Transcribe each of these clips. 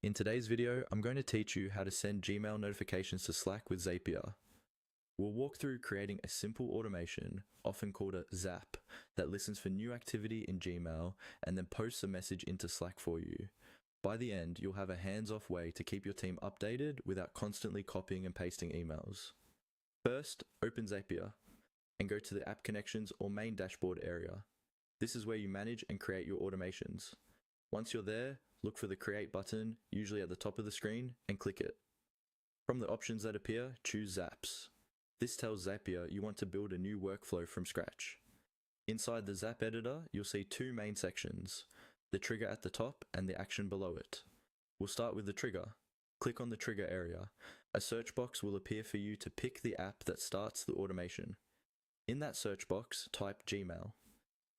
In today's video, I'm going to teach you how to send Gmail notifications to Slack with Zapier. We'll walk through creating a simple automation, often called a Zap, that listens for new activity in Gmail and then posts a message into Slack for you. By the end, you'll have a hands-off way to keep your team updated without constantly copying and pasting emails. First, open Zapier and go to the App Connections or Main Dashboard area. This is where you manage and create your automations. Once you're there, look for the Create button, usually at the top of the screen, and click it. From the options that appear, choose Zaps. This tells Zapier you want to build a new workflow from scratch. Inside the Zap editor, you'll see two main sections, the trigger at the top and the action below it. We'll start with the trigger. Click on the trigger area. A search box will appear for you to pick the app that starts the automation. In that search box, type Gmail.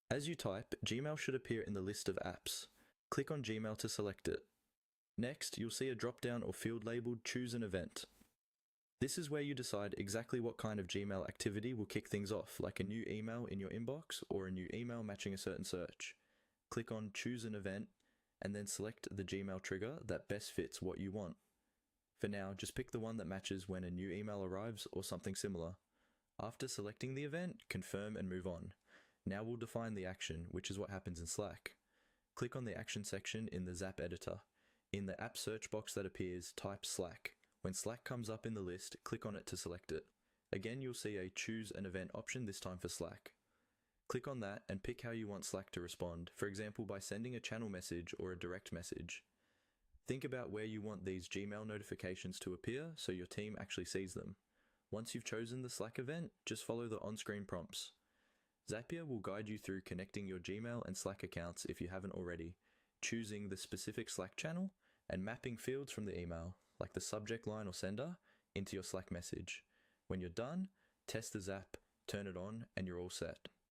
As you type, Gmail should appear in the list of apps. Click on Gmail to select it. Next, you'll see a drop-down or field labeled Choose an Event. This is where you decide exactly what kind of Gmail activity will kick things off, like a new email in your inbox or a new email matching a certain search. Click on Choose an Event and then select the Gmail trigger that best fits what you want. For now, just pick the one that matches when a new email arrives or something similar. After selecting the event, confirm and move on. Now we'll define the action, which is what happens in Slack. Click on the action section in the Zap editor. In the app search box that appears, type Slack. When Slack comes up in the list, click on it to select it. Again, you'll see a Choose an Event option, this time for Slack. Click on that and pick how you want Slack to respond, for example by sending a channel message or a direct message. Think about where you want these Gmail notifications to appear so your team actually sees them. Once you've chosen the Slack event, just follow the on-screen prompts. Zapier will guide you through connecting your Gmail and Slack accounts if you haven't already, choosing the specific Slack channel, and mapping fields from the email, like the subject line or sender, into your Slack message. When you're done, test the Zap, turn it on, and you're all set.